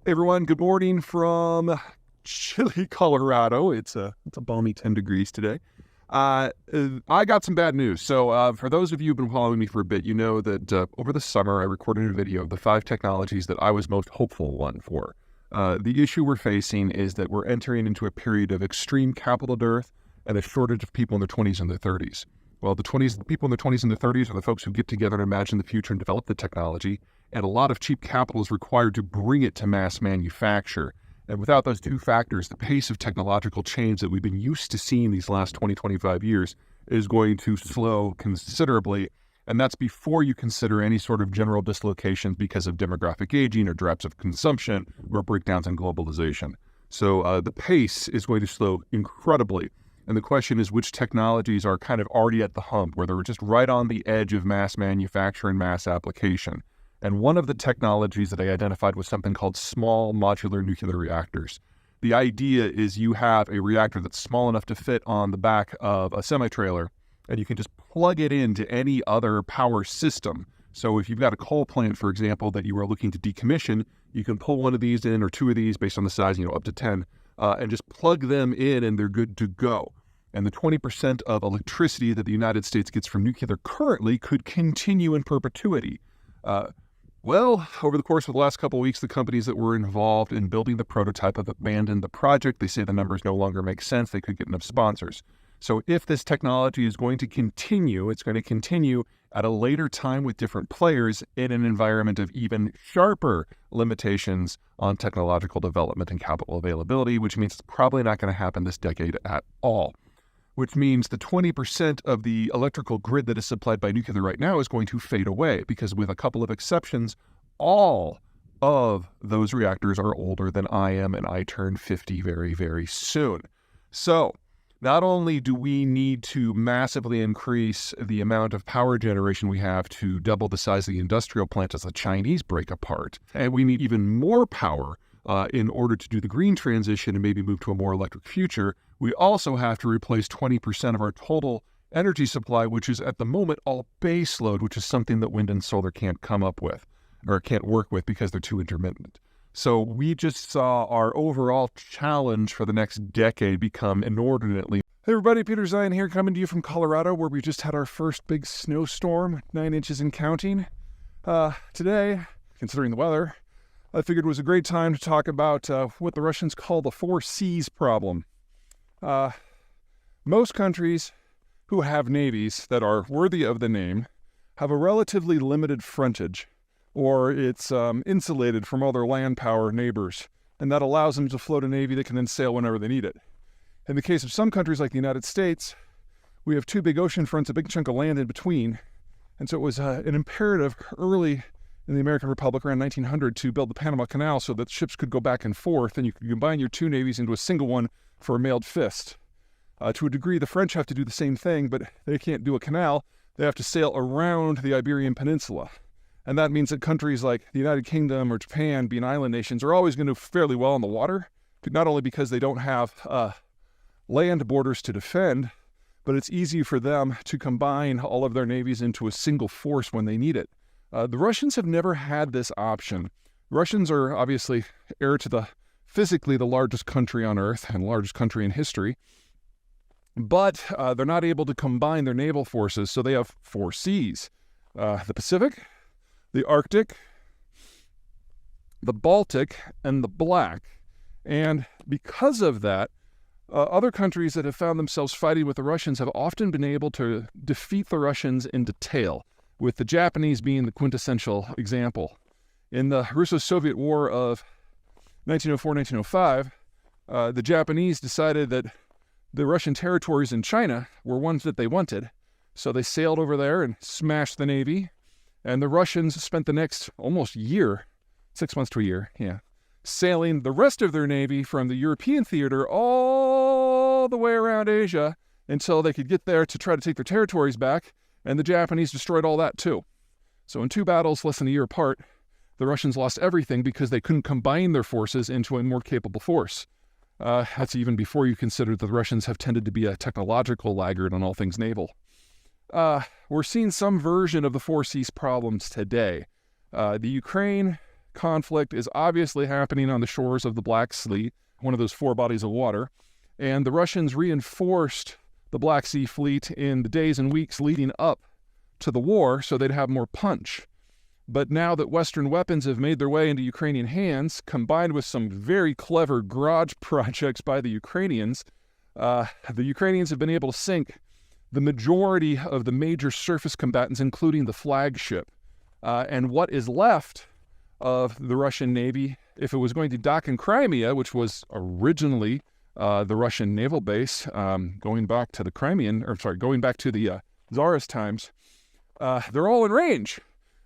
Hey everyone, good morning from chilly Colorado. It's a balmy 10 degrees today. I got some bad news. So for those of you who've been following me for a bit, you know that over the summer I recorded a video of the 5 technologies that I was most hopeful one for. The issue we're facing is that we're entering into a period of extreme capital dearth and a shortage of people in their 20s and their 30s. Well, the people in their 20s and their 30s are the folks who get together and imagine the future and develop the technology, and a lot of cheap capital is required to bring it to mass manufacture. And without those two factors, the pace of technological change that we've been used to seeing these last 20, 25 years is going to slow considerably. And that's before you consider any sort of general dislocations because of demographic aging or droughts of consumption or breakdowns in globalization. So the pace is going to slow incredibly. And the question is which technologies are kind of already at the hump, where they're just right on the edge of mass manufacture and mass application. And one of the technologies that I identified was something called small modular nuclear reactors. The idea is you have a reactor that's small enough to fit on the back of a semi-trailer, and you can just plug it into any other power system. So if you've got a coal plant, for example, that you are looking to decommission, you can pull one of these in or two of these based on the size, up to 10, and just plug them in and they're good to go. And the 20% of electricity that the United States gets from nuclear currently could continue in perpetuity. Well, over the course of the last couple of weeks, the companies that were involved in building the prototype have abandoned the project. They say the numbers no longer make sense. They could get enough sponsors. So if this technology is going to continue, it's going to continue at a later time with different players in an environment of even sharper limitations on technological development and capital availability, which means it's probably not going to happen this decade at all. Which means the 20% of the electrical grid that is supplied by nuclear right now is going to fade away because, with a couple of exceptions, all of those reactors are older than I am, and I turn 50 very, very soon. So not only do we need to massively increase the amount of power generation we have to double the size of the industrial plant as the Chinese break apart, and we need even more power in order to do the green transition and maybe move to a more electric future, we also have to replace 20% of our total energy supply, which is at the moment all base load, which is something that wind and solar can't come up with or can't work with because they're too intermittent. So we just saw our overall challenge for the next decade become inordinately. Hey everybody, Peter Zeihan here, coming to you from Colorado, where we just had our first big snowstorm, 9 inches and counting. Today, considering the weather, I figured it was a great time to talk about what the Russians call the 4Cs problem. Most countries who have navies that are worthy of the name have a relatively limited frontage, or it's insulated from other land power neighbors, and that allows them to float a navy that can then sail whenever they need it. In the case of some countries like the United States, we have two big ocean fronts, a big chunk of land in between, and so it was an imperative early in the American Republic around 1900 to build the Panama Canal so that ships could go back and forth, and you could combine your two navies into a single one for a mailed fist. To a degree, the French have to do the same thing, but they can't do a canal. They have to sail around the Iberian Peninsula. And that means that countries like the United Kingdom or Japan, being island nations, are always going to do fairly well on the water, not only because they don't have land borders to defend, but it's easy for them to combine all of their navies into a single force when they need it. The Russians have never had this option. Russians are obviously heir to physically the largest country on Earth and largest country in history, but they're not able to combine their naval forces, so they have 4 Cs. The Pacific, the Arctic, the Baltic, and the Black. And because of that, other countries that have found themselves fighting with the Russians have often been able to defeat the Russians in detail, with the Japanese being the quintessential example. In the Russo-Soviet War of 1904-1905, the Japanese decided that the Russian territories in China were ones that they wanted, so they sailed over there and smashed the navy, and the Russians spent the next almost year, 6 months to a year, sailing the rest of their navy from the European theater all the way around Asia until they could get there to try to take their territories back, and the Japanese destroyed all that too. So in 2 battles less than a year apart, the Russians lost everything because they couldn't combine their forces into a more capable force. That's even before you consider that the Russians have tended to be a technological laggard on all things naval. We're seeing some version of the 4Cs problems today. The Ukraine conflict is obviously happening on the shores of the Black Sea, one of those 4 bodies of water, and the Russians reinforced the Black Sea fleet in the days and weeks leading up to the war so they'd have more punch. But now that Western weapons have made their way into Ukrainian hands, combined with some very clever garage projects by the Ukrainians have been able to sink the majority of the major surface combatants, including the flagship. And what is left of the Russian Navy, if it was going to dock in Crimea, which was originally the Russian naval base, going back to the Tsarist times, they're all in range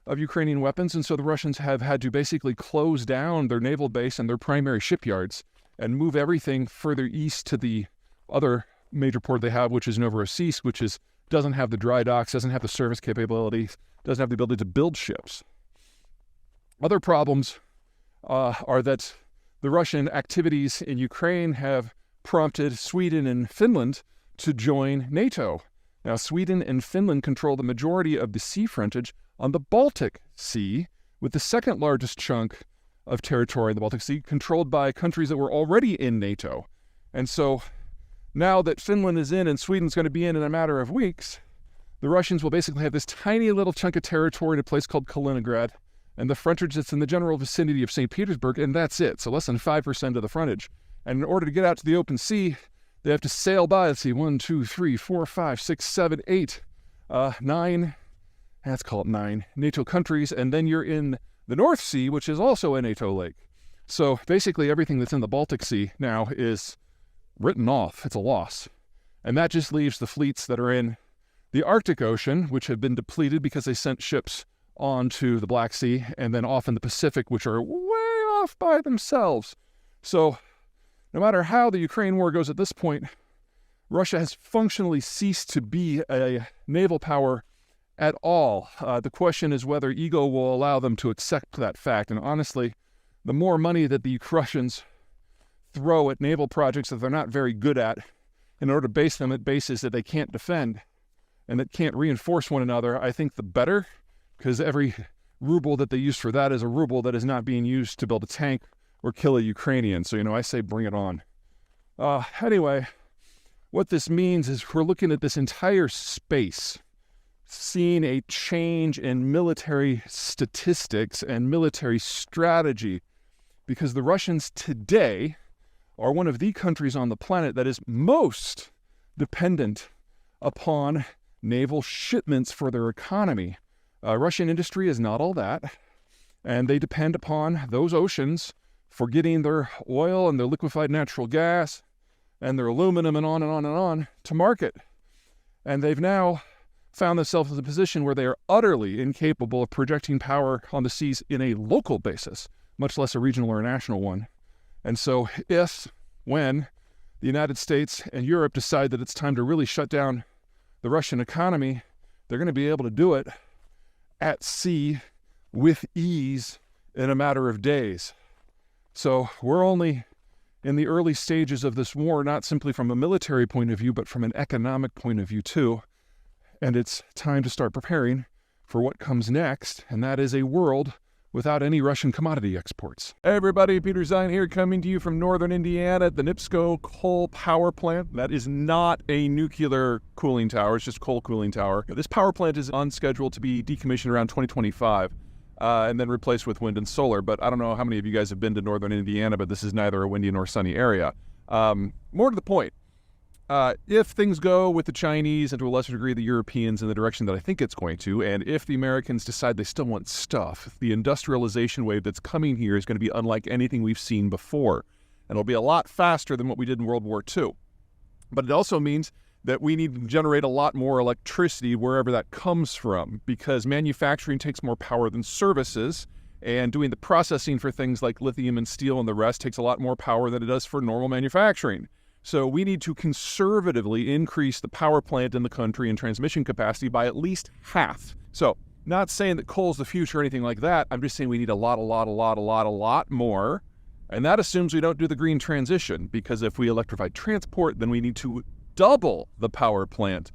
of Ukrainian weapons, and so the Russians have had to basically close down their naval base and their primary shipyards and move everything further east to the other major port they have, which is Novorossiysk, which doesn't have the dry docks, doesn't have the service capabilities, doesn't have the ability to build ships. Other problems are that the Russian activities in Ukraine have prompted Sweden and Finland to join NATO. Now, Sweden and Finland control the majority of the sea frontage on the Baltic Sea, with the second largest chunk of territory in the Baltic Sea controlled by countries that were already in NATO. And so now that Finland is in and Sweden's going to be in a matter of weeks, the Russians will basically have this tiny little chunk of territory in a place called Kaliningrad, and the frontage that's in the general vicinity of St. Petersburg, and that's it. So less than 5% of the frontage. And in order to get out to the open sea, they have to sail by, let's see, 1, 2, 3, 4, 5, 6, 7, 8, 9, let's call it 9 NATO countries, and then you're in the North Sea, which is also a NATO lake. So basically everything that's in the Baltic Sea now is written off. It's a loss. And that just leaves the fleets that are in the Arctic Ocean, which have been depleted because they sent ships onto the Black Sea, and then off in the Pacific, which are way off by themselves. So no matter how the Ukraine war goes at this point, Russia has functionally ceased to be a naval power at all. The question is whether ego will allow them to accept that fact. And honestly, the more money that the Russians throw at naval projects that they're not very good at in order to base them at bases that they can't defend and that can't reinforce one another, I think the better, because every ruble that they use for that is a ruble that is not being used to build a tank or kill a Ukrainian. So, I say bring it on. Anyway, what this means is we're looking at this entire space, seeing a change in military statistics and military strategy, because the Russians today are one of the countries on the planet that is most dependent upon naval shipments for their economy. Russian industry is not all that, and they depend upon those oceans for getting their oil and their liquefied natural gas and their aluminum and on and on and on to market. And they've now found themselves in a position where they are utterly incapable of projecting power on the seas in a local basis, much less a regional or a national one. And so when the United States and Europe decide that it's time to really shut down the Russian economy, they're going to be able to do it at sea with ease in a matter of days. So we're only in the early stages of this war, not simply from a military point of view, but from an economic point of view too. And it's time to start preparing for what comes next, and that is a world without any Russian commodity exports. Hey everybody, Peter Zeihan here, coming to you from northern Indiana at the NIPSCO coal power plant. That is not a nuclear cooling tower, it's just coal cooling tower. This power plant is on schedule to be decommissioned around 2025 and then replaced with wind and solar. But I don't know how many of you guys have been to northern Indiana, but this is neither a windy nor sunny area. More to the point, if things go with the Chinese and to a lesser degree the Europeans in the direction that I think it's going to, and if the Americans decide they still want stuff, the industrialization wave that's coming here is going to be unlike anything we've seen before. And it'll be a lot faster than what we did in World War II. But it also means that we need to generate a lot more electricity wherever that comes from, because manufacturing takes more power than services, and doing the processing for things like lithium and steel and the rest takes a lot more power than it does for normal manufacturing. So we need to conservatively increase the power plant in the country and transmission capacity by at least half. So not saying that coal's the future or anything like that. I'm just saying we need a lot more. And that assumes we don't do the green transition, because if we electrify transport, then we need to double the power plant